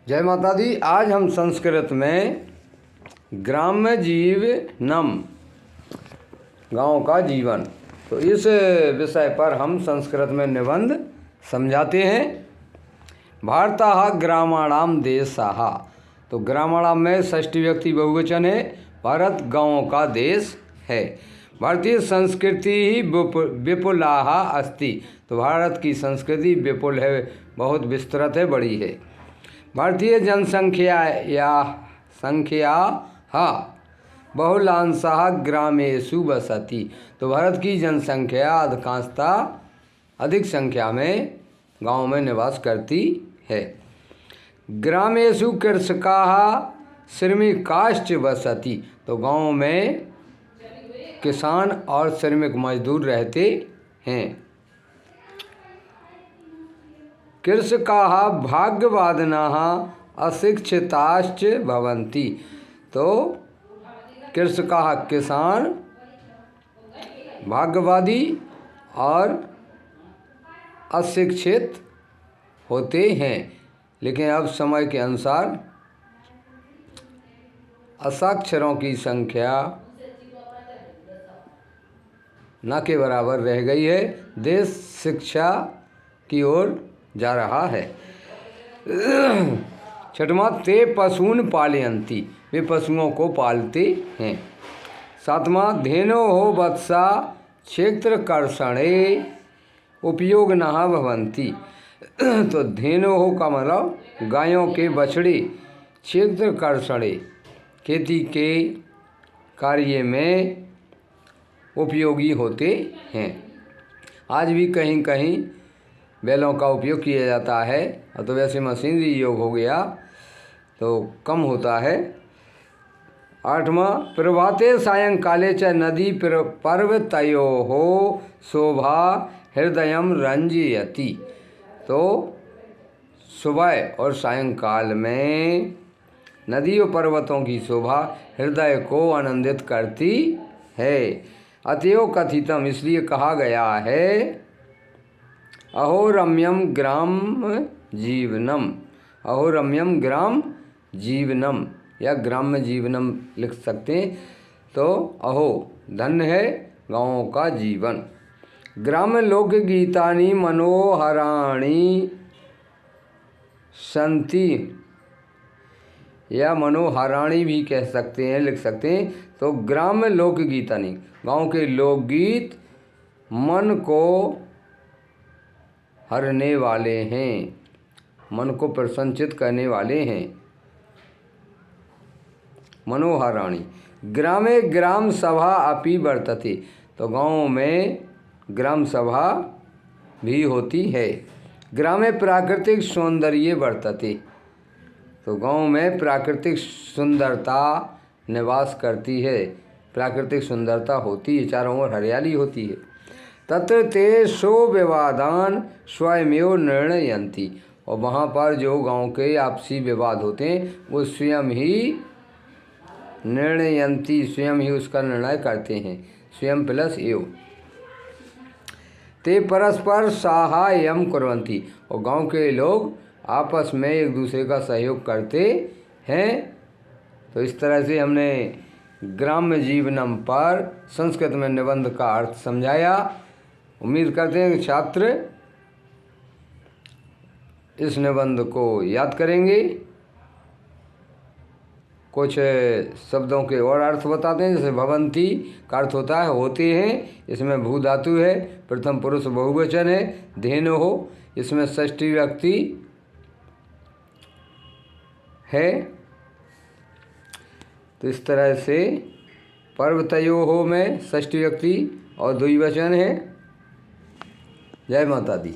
जय माता दी। आज हम संस्कृत में ग्राम्य जीवनम, गांव का जीवन, तो इस विषय पर हम संस्कृत में निबंध समझाते हैं। भारतः ग्रामाणाम देशः, तो ग्रामाणाम में षष्ठी व्यक्ति बहुवचन है। भारत गांवों का देश है। भारतीय संस्कृति ही विपुलाः अस्ति, तो भारत की संस्कृति विपुल है, बहुत विस्तृत है, बड़ी है। भारतीय जनसंख्या बहुलांशः ग्रामेषु वसति, तो भारत की जनसंख्या अधिकांशता अधिक संख्या में गांव में निवास करती है। ग्रामेषु कृषकाः श्रमिकाश्च वसति, तो गांव में किसान और श्रमिक मजदूर रहते हैं। कृषकाः भाग्यवादिनः अशिक्षिताश्च भवन्ति, तो कृषकाः किसान भाग्यवादी और अशिक्षित होते हैं। लेकिन अब समय के अनुसार असाक्षरों की संख्या न के बराबर रह गई है। देश शिक्षा की ओर जा रहा है। छठवां, ते पशून पालयन्ति, वे पशुओं को पालते हैं। सातवां, धेनोः वत्सा क्षेत्रकर्षणे उपयोगिनः भवन्ति, तो धेनोः का मतलब गायों के बछड़े क्षेत्रकर्षणे, खेती के कार्य में उपयोगी होते हैं। आज भी कहीं कहीं बैलों का उपयोग किया जाता है, तो वैसे मशीनरी योग हो गया तो कम होता है। आठवां, प्रभाते सायंकाले च नदी पर्वतयोः शोभा हृदयं रंजयति, तो सुबह और सायंकाल में नदी और पर्वतों की शोभा हृदय को आनंदित करती है। अतएव कथितम, इसलिए कहा गया है, अहो रम्यम ग्राम जीवनम, अहो रम्यम ग्राम जीवनम, या ग्राम्य जीवनम लिख सकते हैं। तो अहो धन्य है गाँवों का जीवन। ग्राम्य लोकगीतानि मनोहराणि संति, या मनोहराणी भी कह सकते हैं, लिख सकते हैं। तो ग्राम्य लोकगीतानि, गांव के लोकगीत मन को हरने वाले हैं, मन को प्रसन्नचित करने वाले हैं। मनोहराणी। ग्रामे ग्राम सभा अपि वर्तते, तो गांव में ग्राम सभा भी होती है। ग्रामे प्राकृतिक सौंदर्य वर्तते, तो गांव में प्राकृतिक सुंदरता निवास करती है, प्राकृतिक सुंदरता होती है, चारों ओर हरियाली होती है। तत्र ते सो विवादान स्वयमेव निर्णयन्ति, और वहाँ पर जो गांव के आपसी विवाद होते हैं वो स्वयं ही निर्णयन्ति, स्वयं ही उसका निर्णय करते हैं। स्वयं प्लस एव। ते परस्पर साहाय्यम कुर्वन्ति, और गांव के लोग आपस में एक दूसरे का सहयोग करते हैं। तो इस तरह से हमने ग्राम्य जीवनम पर संस्कृत में निबंध का अर्थ समझाया। उम्मीद करते हैं कि छात्र इस निबंध को याद करेंगे। कुछ शब्दों के और अर्थ बताते हैं, जैसे भवंती का अर्थ होता है होते हैं, इसमें भू धातु है, प्रथम पुरुष बहुवचन है। धेनु हो, इसमें षष्ठी व्यक्ति है। तो इस तरह से पर्वतयोः में षष्ठी व्यक्ति और द्विवचन है। जय माता दी।